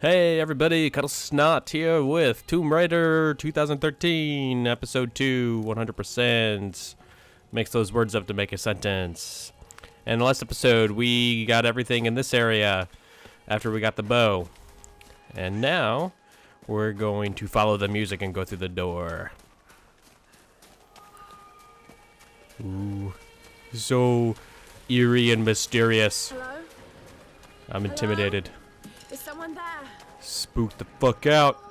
Hey everybody, Kuddlesnot here with Tomb Raider 2013, Episode 2, 100%. Mix those words up to make a sentence. And the last episode, we got everything in this area after we got the bow. And now, we're going to follow the music and go through the door. Ooh, so eerie and mysterious. Hello? I'm intimidated. Is someone there? Spook the fuck out.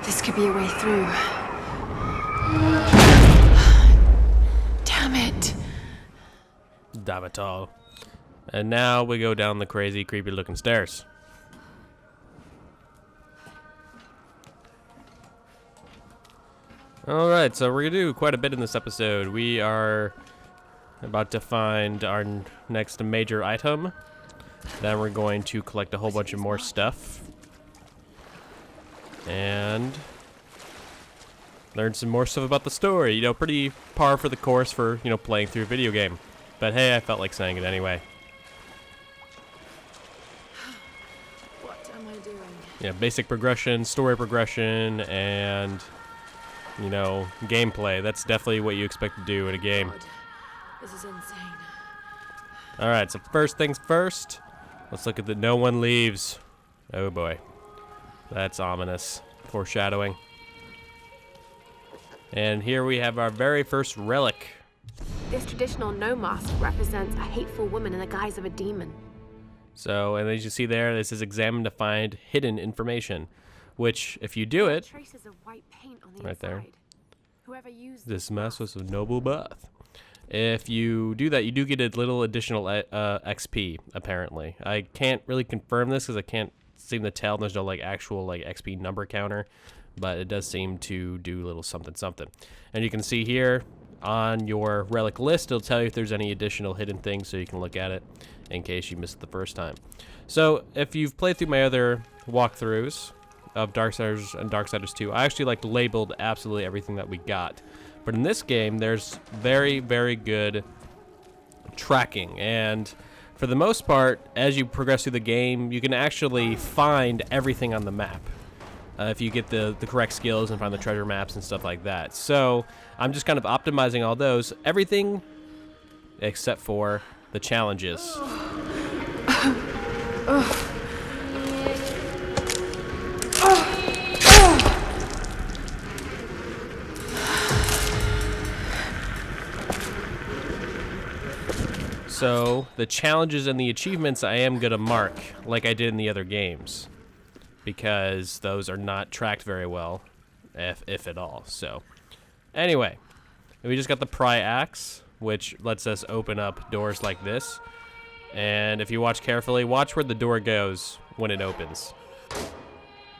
This could be a way through. Damn it. Damn it all. And now we go down the crazy, creepy looking stairs. Alright, so we're going to do quite a bit in this episode. We are about to find our next major item. Then we're going to collect a whole bunch of more stuff. And learn some more stuff about the story. You know, pretty par for the course for, you know, playing through a video game. But hey, I felt like saying it anyway. What am I doing? Yeah, basic progression, story progression, and you know, gameplay. That's definitely what you expect to do in a game. God, this is insane. Alright, so first things first, let's look at the no one leaves. Oh boy. That's ominous. Foreshadowing. And here we have our very first relic. This traditional no mask represents a hateful woman in the guise of a demon. So, and as you see there, this is examine to find hidden information. Which, if you do it, Traces of white paint on the right inside. there. Whoever used This mask was a noble bath. If you do that, you do get a little additional XP, apparently. I can't really confirm this because I can't seem to tell. There's no like actual like XP number counter, but it does seem to do a little something something. And you can see here on your relic list, it'll tell you if there's any additional hidden things, so you can look at it in case you missed it the first time. So if you've played through my other walkthroughs of Darksiders and Darksiders 2, I actually like labeled absolutely everything that we got. But in this game, there's very, very good tracking, and for the most part, as you progress through the game, you can actually find everything on the map if you get the correct skills and find the treasure maps and stuff like that. So I'm just kind of optimizing all those, everything except for the challenges. So, the challenges and the achievements I am going to mark, like I did in the other games, because those are not tracked very well, if at all. So, anyway, we just got the pry axe, which lets us open up doors like this. And if you watch carefully, watch where the door goes when it opens.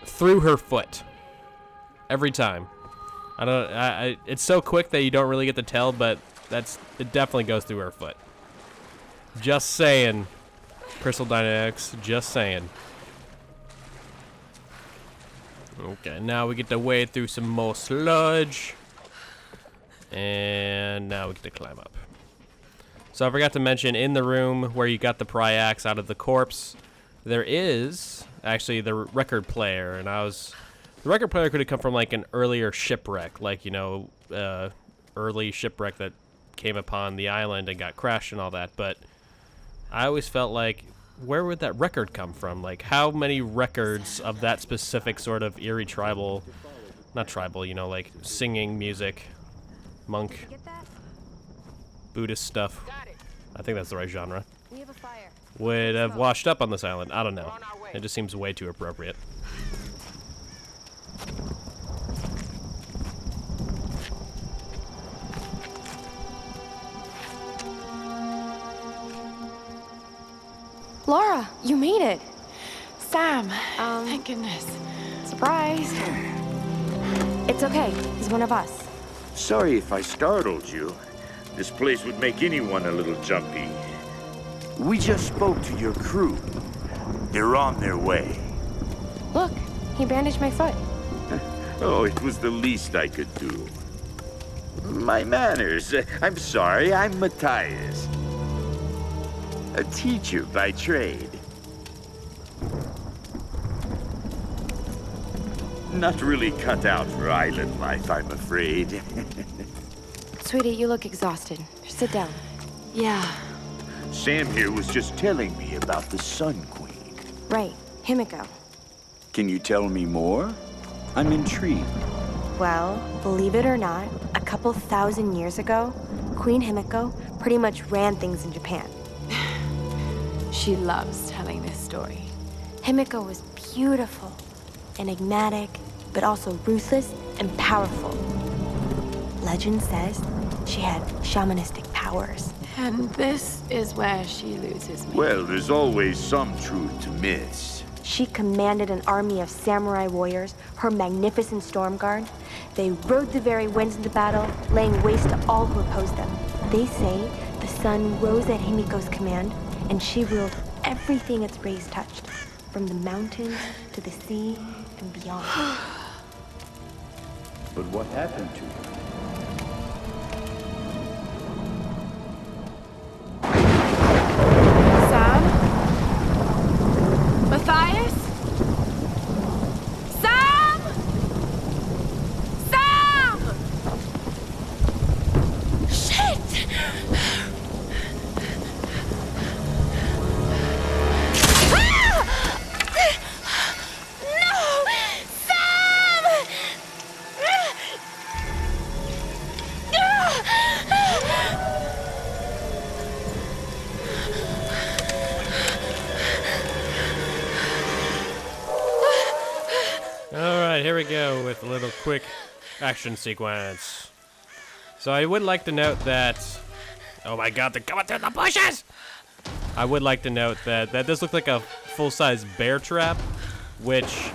Through her foot. Every time. It's so quick that you don't really get to tell, but it definitely goes through her foot. Just saying. Crystal Dynamics, just saying. Okay, now we get to wade through some more sludge. And now we get to climb up. So I forgot to mention, in the room where you got the pry axe out of the corpse, there is actually the record player. And the record player could have come from like an earlier shipwreck, like, you know, early shipwreck that came upon the island and got crashed and all that, but I always felt like, where would that record come from? Like, how many records of that specific sort of eerie tribal, not tribal, you know, like singing music, monk, Buddhist stuff, I think that's the right genre, would have washed up on this island? I don't know. It just seems way too appropriate. Laura, you made it. Sam, thank goodness. Surprise. It's okay. He's one of us. Sorry if I startled you. This place would make anyone a little jumpy. We just spoke to your crew. They're on their way. Look, he bandaged my foot. Oh, it was the least I could do. My manners. I'm sorry, I'm Mathias. A teacher by trade. Not really cut out for island life, I'm afraid. Sweetie, you look exhausted. Sit down. Yeah. Sam here was just telling me about the Sun Queen. Right. Himiko. Can you tell me more? I'm intrigued. Well, believe it or not, a couple thousand years ago, Queen Himiko pretty much ran things in Japan. She loves telling this story. Himiko was beautiful, enigmatic, but also ruthless and powerful. Legend says she had shamanistic powers. And this is where she loses me. Well, there's always some truth to myths. She commanded an army of samurai warriors, her magnificent storm guard. They rode the very winds into battle, laying waste to all who opposed them. They say the sun rose at Himiko's command, and she ruled everything its rays touched, from the mountains to the sea and beyond. But what happened to her? Sam? Mathias? Sam! Sam! Shit! Ah! No! Sam! Alright, here we go with a little quick action sequence. So I would like to note that... Oh my god, they're coming through the bushes! I would like to note that this looked like a full-size bear trap, which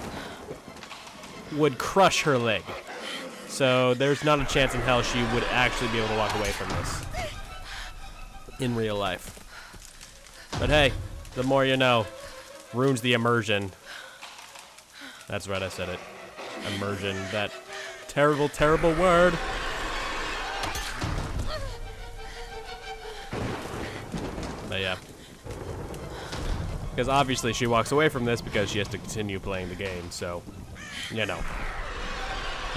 would crush her leg. So there's not a chance in hell she would actually be able to walk away from this in real life. But hey, the more you know. Ruins the immersion. That's right, I said it. Immersion, that terrible, terrible word. But yeah. Because obviously she walks away from this because she has to continue playing the game, so, you know.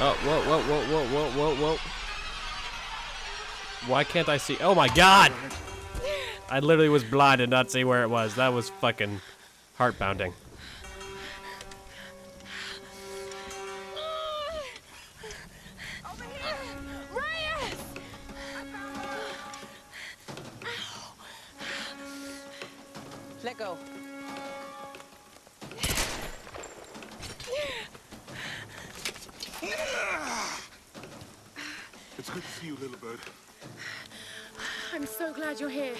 Oh, whoa, whoa, whoa, whoa, whoa, whoa, whoa. Why can't I see? Oh my god! I literally was blind and not see where it was. That was fucking heart-pounding. Let go. It's good to see you, little bird. I'm so glad you're here.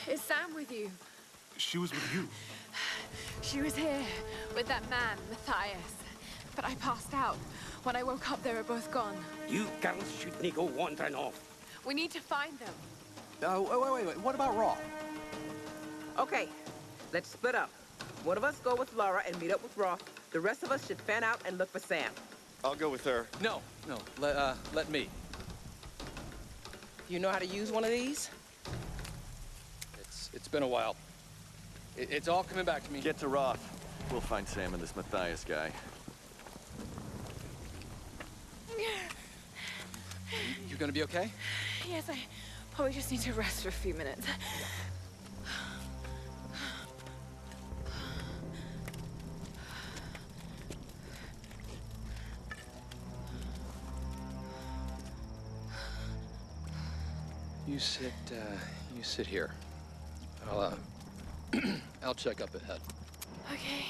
Is Sam with you? She was with you. She was here with that man, Mathias. But I passed out. When I woke up, they were both gone. You girls shouldn't go wandering off. We need to find them. Wait. What about Raw? Okay, let's split up. One of us go with Laura and meet up with Roth. The rest of us should fan out and look for Sam. I'll go with her. No. Let me. You know how to use one of these? It's been a while. It's all coming back to me. Get to Roth. We'll find Sam and this Mathias guy. You gonna be okay? Yes, I probably just need to rest for a few minutes. You sit here. I'll check up ahead. Okay.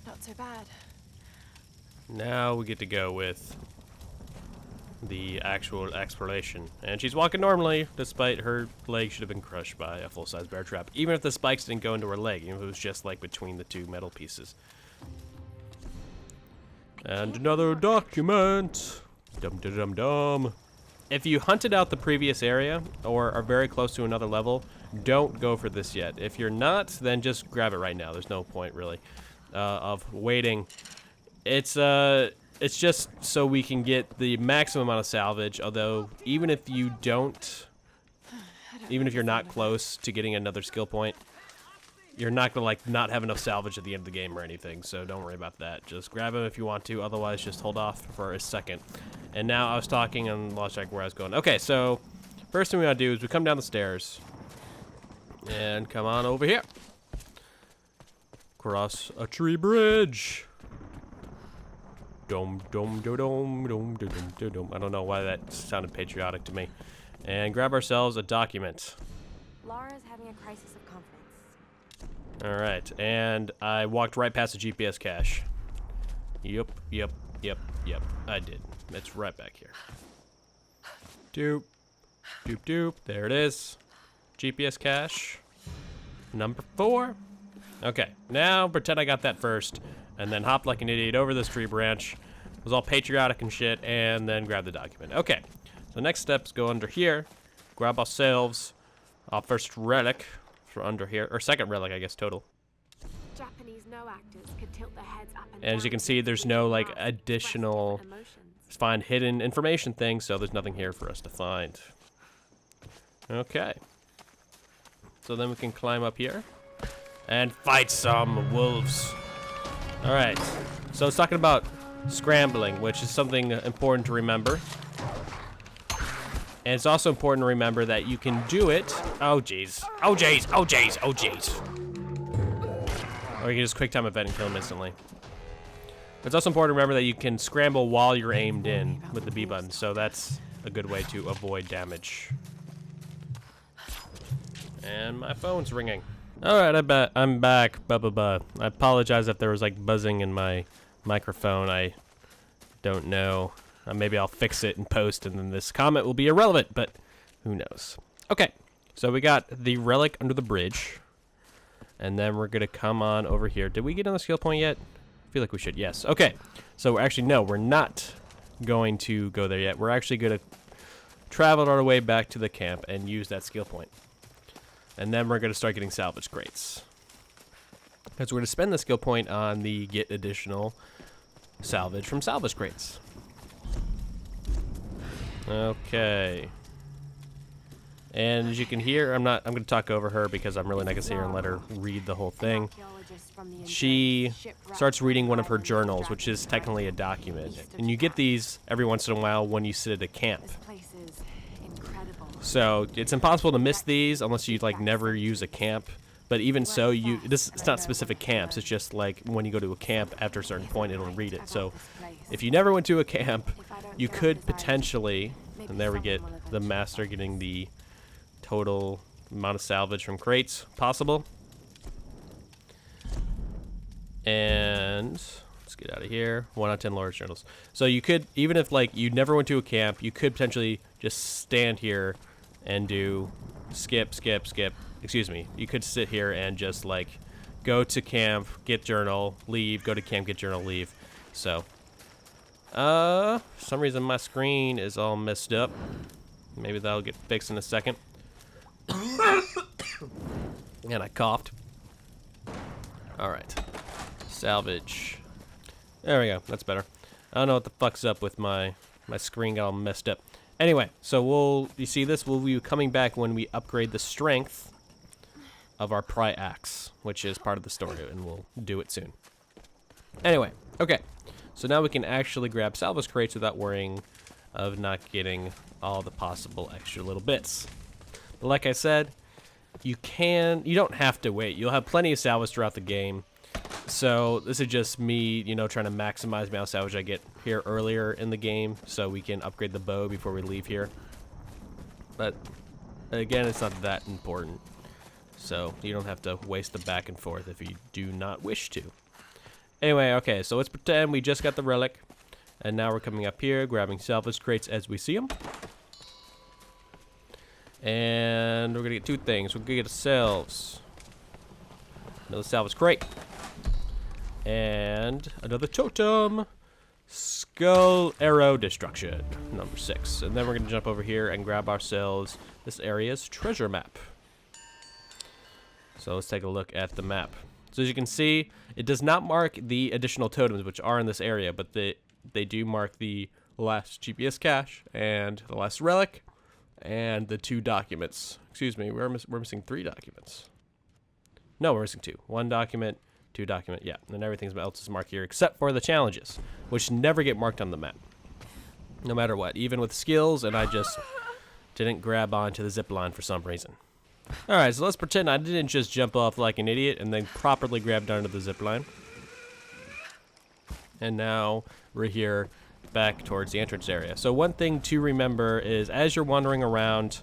Not so bad. Now we get to go with the actual exploration. And she's walking normally, despite her leg should have been crushed by a full-size bear trap. Even if the spikes didn't go into her leg, even if it was just like between the two metal pieces. And another document. Dum dum dum dum. if you hunted out the previous area or are very close to another level, don't go for this yet. If you're not, then just grab it right now. There's no point really of waiting. It's just so we can get the maximum amount of salvage. Although even if you don't, even if you're not close to getting another skill point, you're not gonna like not have enough salvage at the end of the game or anything. So don't worry about that. Just grab them if you want to. Otherwise, just hold off for a second. And now I was talking and lost track where I was going. Okay, so first thing we gotta do is we come down the stairs and come on over here. Cross a tree bridge. Dome, dome, dome, dome, dome, dome, dome. I don't know why that sounded patriotic to me. And grab ourselves a document. Laura's having a crisis of confidence. All right, and I walked right past the GPS cache. Yep. I did. It's right back here. Doop, doop, doop. There it is. GPS cache. Number 4. Okay, now pretend I got that first, and then hop like an idiot over this tree branch. It was all patriotic and shit, and then grab the document. Okay, so next steps go under here. Grab ourselves our first relic from under here, or second relic, I guess, total. Japanese no actors could tilt their heads up and And as you can see, there's no like additional find hidden information thing, so there's nothing here for us to find. Okay. So then we can climb up here and fight some wolves. All right. So it's talking about scrambling, which is something important to remember. And it's also important to remember that you can do it. Oh, jeez. Oh, jeez. Oh, jeez. Oh, jeez. Or you can just quick time event and kill him instantly. It's also important to remember that you can scramble while you're aimed in with the B button, so that's a good way to avoid damage. And my phone's ringing. All right, I'm back. I apologize if there was like buzzing in my microphone. I don't know. Maybe I'll fix it in post, and then this comment will be irrelevant, but who knows. Okay, so we got the relic under the bridge, and then we're gonna come on over here. Did we get on the skill point yet? I feel like we should, yes. Okay, so actually, no, we're not going to go there yet. We're actually gonna travel our way back to the camp and use that skill point. And then we're gonna start getting salvage crates. Because we're gonna spend the skill point on the get additional salvage from salvage crates. Okay. And as you can hear, I'm going to talk over her because I'm really not going to sit here and let her read the whole thing. She starts reading one of her journals, which is technically a document. And you get these every once in a while when you sit at a camp. So it's impossible to miss these unless you like never use a camp. But even so, it's not specific camps. It's just like when you go to a camp after a certain point, it'll read it. So if you never went to a camp, you could potentially, and there we get the master getting the total amount of salvage from crates possible. And let's get out of here. 1 out of 10 Laura's journals. So you could, even if like you never went to a camp, you could potentially just stand here and do skip. Excuse me. You could sit here and just like go to camp, get journal, leave, go to camp, get journal, leave. So, for some reason my screen is all messed up. Maybe that'll get fixed in a second. And I coughed. All right. Salvage. There we go. That's better. I don't know what the fuck's up with my screen got all messed up. Anyway, so you see this? We'll be coming back when we upgrade the strength of our pry axe, which is part of the story, and we'll do it soon. Anyway, okay. So now we can actually grab salvage crates without worrying of not getting all the possible extra little bits. But like I said, you don't have to wait. You'll have plenty of salvage throughout the game. So this is just me, trying to maximize the amount of salvage I get here earlier in the game so we can upgrade the bow before we leave here. But again, it's not that important. So you don't have to waste the back and forth if you do not wish to. Anyway, okay, so let's pretend we just got the relic. And now we're coming up here, grabbing salvage crates as we see them. And we're going to get 2 things. We're going to get ourselves another salvage crate. And another totem. Skull Arrow Destruction, number 6. And then we're going to jump over here and grab ourselves this area's treasure map. So let's take a look at the map. So as you can see, it does not mark the additional totems which are in this area, but they do mark the last GPS cache and the last relic and the 2 documents. Excuse me, we're missing 3 documents. No, we're missing 2. 1 document, 2 document, yeah. And then everything else is marked here except for the challenges, which never get marked on the map. No matter what, even with skills, and I just didn't grab onto the zip line for some reason. Alright, so let's pretend I didn't just jump off like an idiot and then properly grabbed onto the zip line. And now we're here back towards the entrance area. So one thing to remember is as you're wandering around,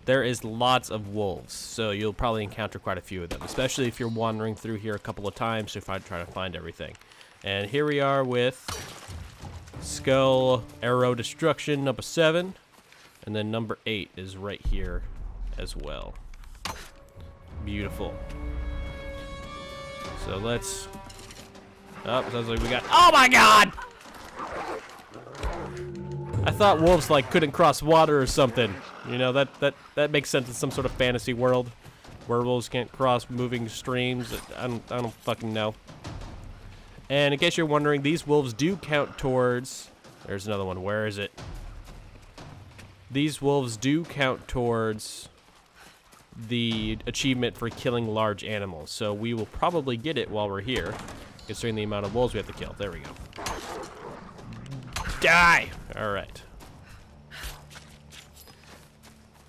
there is lots of wolves. So you'll probably encounter quite a few of them, especially if you're wandering through here a couple of times to try to find everything. And here we are with Skull Arrow Destruction, number 7. And then number 8 is right here as well. Beautiful. So let's... Oh, sounds like we got... Oh my god! I thought wolves like couldn't cross water or something. You know, that makes sense in some sort of fantasy world. Werewolves can't cross moving streams. I don't fucking know. And in case you're wondering, these wolves do count towards... There's another one. Where is it? These wolves do count towards the achievement for killing large animals. So we will probably get it while we're here, considering the amount of wolves we have to kill. There we go. Die! Alright.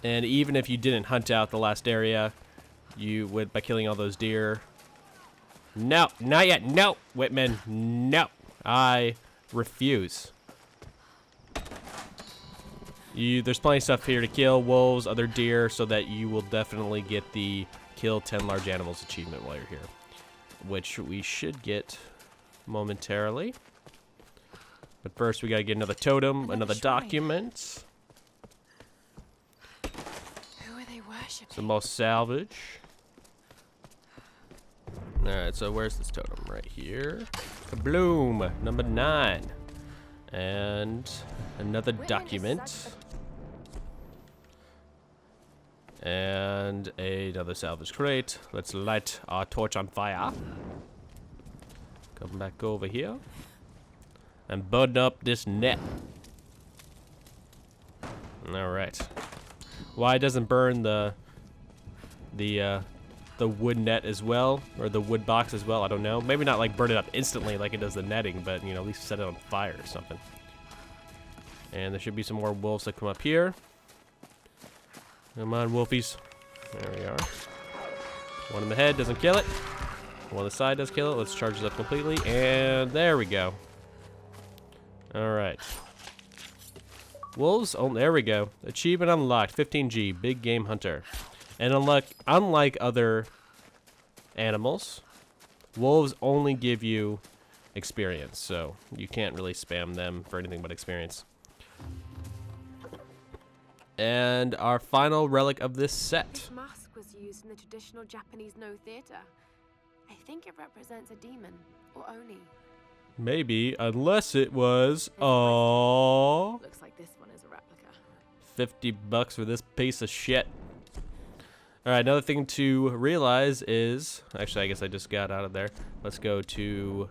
And even if you didn't hunt out the last area, you would, by killing all those deer... No! Not yet! No! Whitman! No! I refuse. There's plenty of stuff here to kill. Wolves, other deer, so that you will definitely get the kill 10 large animals achievement while you're here. Which we should get momentarily. But first we gotta get another totem, another document. Who are they worshipping? Some more salvage. Alright, so where's this totem? Right here. Kabloom! Number 9. And another document. And another salvage crate. Let's light our torch on fire. Come back over here. And button up this net. Alright. Why it doesn't burn the wood net as well, or the wood box as well, I don't know. Maybe not like burn it up instantly like it does the netting, but you know, at least set it on fire or something. And there should be some more wolves that come up here. Come on, wolfies. There we are. One in the head doesn't kill it. One on the side does kill it. Let's charge it up completely, and there we go. Alright. Wolves, oh, there we go. Achievement unlocked, 15G, Big Game Hunter. And unlike other animals, wolves only give you experience, so you can't really spam them for anything but experience. And our final relic of this set. This mask was used in the traditional Japanese no theater. I think it represents a demon, or Oni. Maybe, unless it was... Oh, Looks like this one is a replica. $50 for this piece of shit. Alright, another thing to realize is... Actually, I guess I just got out of there. Let's go to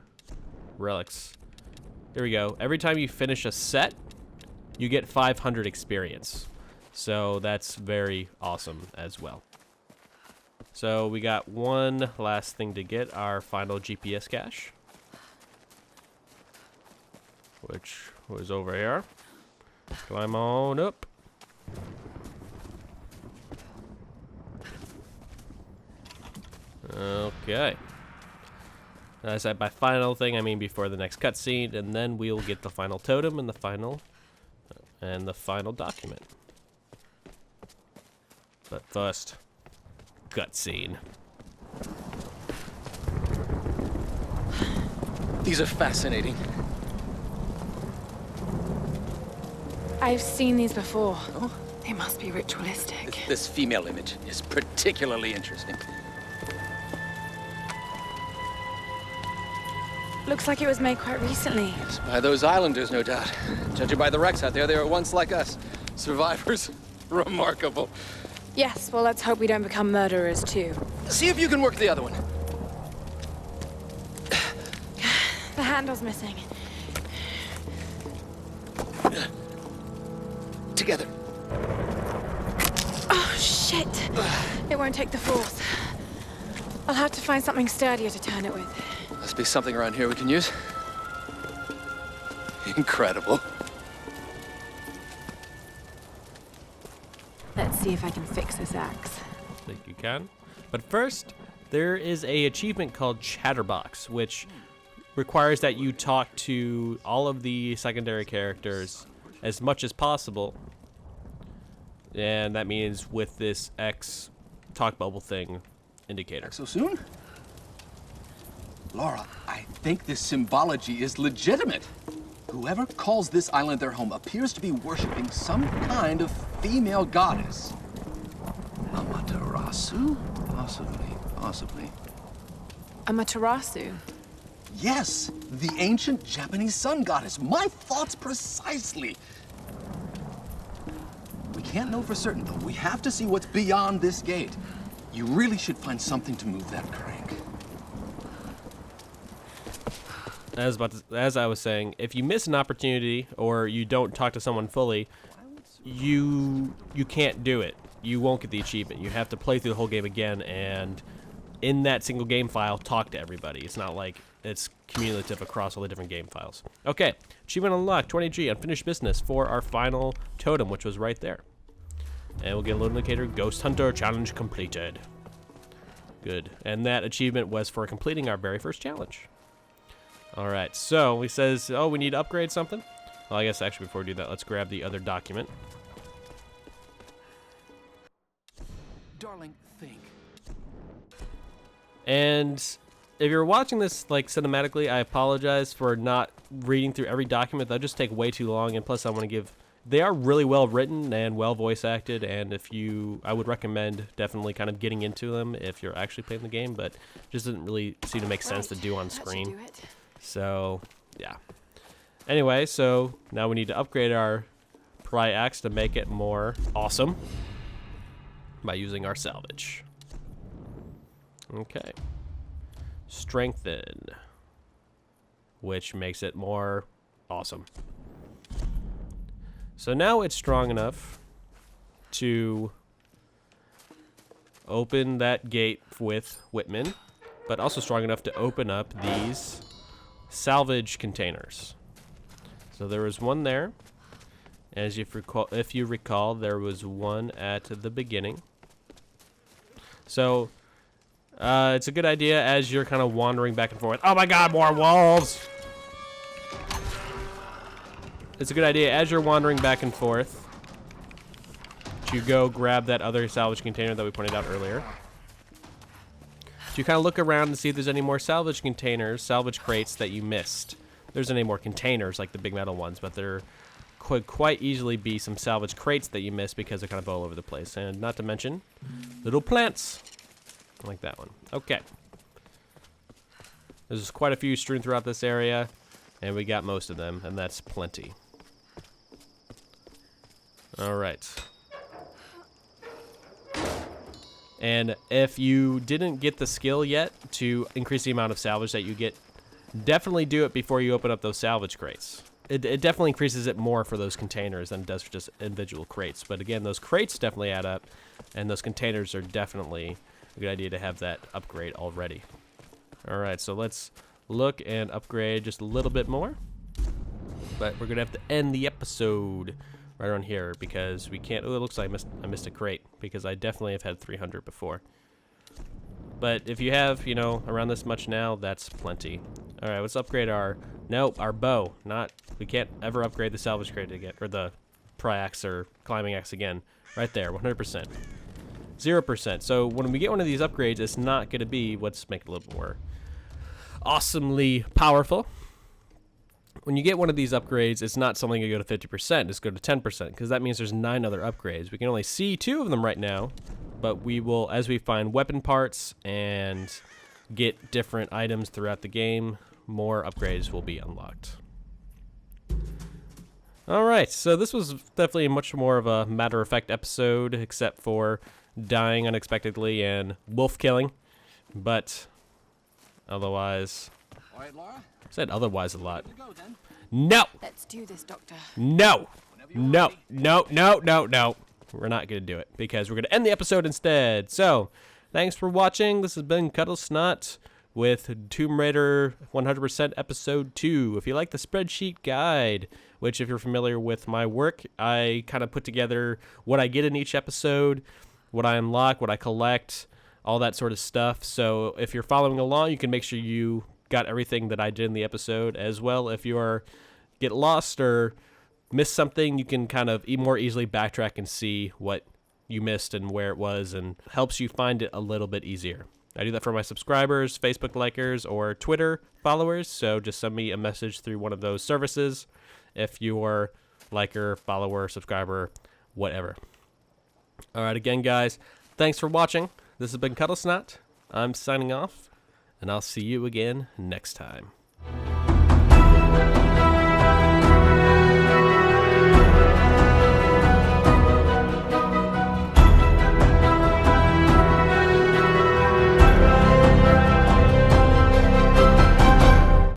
Relics. Here we go. Every time you finish a set, you get 500 experience. So that's very awesome as well. So we got one last thing to get, our final GPS cache. Which was over here. Climb on up. Okay. I said by final thing, I mean before the next cutscene, and then we'll get the final totem and the final document. But first, cutscene. These are fascinating. I've seen these before. Oh? They must be ritualistic. This female image is particularly interesting. Looks like it was made quite recently. It's by those islanders, no doubt. Judging by the wrecks out there, they were once like us. Survivors. Remarkable. Yes, well, let's hope we don't become murderers, too. See if you can work the other one. The handle's missing. Together. Oh, shit. It won't take the force. I'll have to find something sturdier to turn it with. Must be something around here we can use. Incredible. Let's see if I can fix this axe. I think you can. But first, there is a achievement called Chatterbox, which requires that you talk to all of the secondary characters as much as possible. And that means with this X talk bubble thing indicator. So soon? Laura, I think this symbology is legitimate. Whoever calls this island their home appears to be worshipping some kind of female goddess. Amaterasu? Possibly. Amaterasu? Yes, the ancient Japanese sun goddess. My thoughts precisely. We can't know for certain, though. We have to see what's beyond this gate. You really should find something to move that crank. As I was saying, if you miss an opportunity or you don't talk to someone fully, you can't do it. You won't get the achievement. You have to play through the whole game again, and in that single game file, talk to everybody. It's not like it's cumulative across all the different game files. Okay, achievement unlocked, 20G, unfinished business for our final totem, which was right there. And we'll get a little indicator, Ghost Hunter challenge completed. Good, and that achievement was for completing our very first challenge. All right, so he says, oh, we need to upgrade something. Well, I guess actually before we do that, let's grab the other document. Darling, think. And if you're watching this like cinematically, I apologize for not reading through every document. That'll just take way too long, and plus I want to give... They are really well written and well voice acted, and I would recommend definitely kind of getting into them if you're actually playing the game, but it just doesn't really seem to make sense to do on screen. So, yeah. Anyway, so now we need to upgrade our pry axe to make it more awesome by using our salvage. Okay. Strengthen, which makes it more awesome. So now it's strong enough to open that gate with Whitman, but also strong enough to open up these salvage containers. So there was one there. As if you recall, there was one at the beginning. So it's a good idea as you're kind of wandering back and forth. Oh my God, more wolves! It's a good idea as you're wandering back and forth to go grab that other salvage container that we pointed out earlier. So you kind of look around and see if there's any more salvage containers, salvage crates that you missed. There's any more containers like the big metal ones, but there could quite easily be some salvage crates that you missed because they're kind of all over the place. And not to mention little plants like that one. Okay. There's quite a few strewn throughout this area, and we got most of them, and that's plenty. All right. And if you didn't get the skill yet to increase the amount of salvage that you get, definitely do it before you open up those salvage crates. It definitely increases it more for those containers than it does for just individual crates. But again, those crates definitely add up, and those containers are definitely a good idea to have that upgrade already. All right, so let's look and upgrade just a little bit more. But we're going to have to end the episode right around here because we can't... Oh, it looks like I missed a crate because I definitely have had 300 before. But if you have, you know, around this much now, that's plenty. All right, let's upgrade our... Nope, our bow. We can't ever upgrade the salvage crate again, or the pry axe or climbing axe again. Right there, 100%. 0%. So when we get one of these upgrades, it's not going to be what's make it a little more awesomely powerful. When you get one of these upgrades, it's not something you go to 50%, it's go to 10%, because that means there's 9 other upgrades. We can only see 2 of them right now, but we will, as we find weapon parts and get different items throughout the game, more upgrades will be unlocked. Alright, so this was definitely much more of a matter-of-fact episode, except for dying unexpectedly and wolf killing. But otherwise... All right, Laura? I said otherwise a lot. Go, then. No! Let's do this, Doctor. No! No! No! No! No! No! We're not going to do it, because we're going to end the episode instead. So, thanks for watching. This has been Kuddlesnot with Tomb Raider 100% Episode 2. If you like the spreadsheet guide, which if you're familiar with my work, I kind of put together what I get in each episode, what I unlock, what I collect, all that sort of stuff. So if you're following along, you can make sure you got everything that I did in the episode as well. If you get lost or miss something, you can kind of more easily backtrack and see what you missed and where it was, and helps you find it a little bit easier. I do that for my subscribers, Facebook likers, or Twitter followers, so just send me a message through one of those services if you're liker, follower, subscriber, whatever. Alright, again, guys, thanks for watching. This has been Kuddlesnot. I'm signing off, and I'll see you again next time.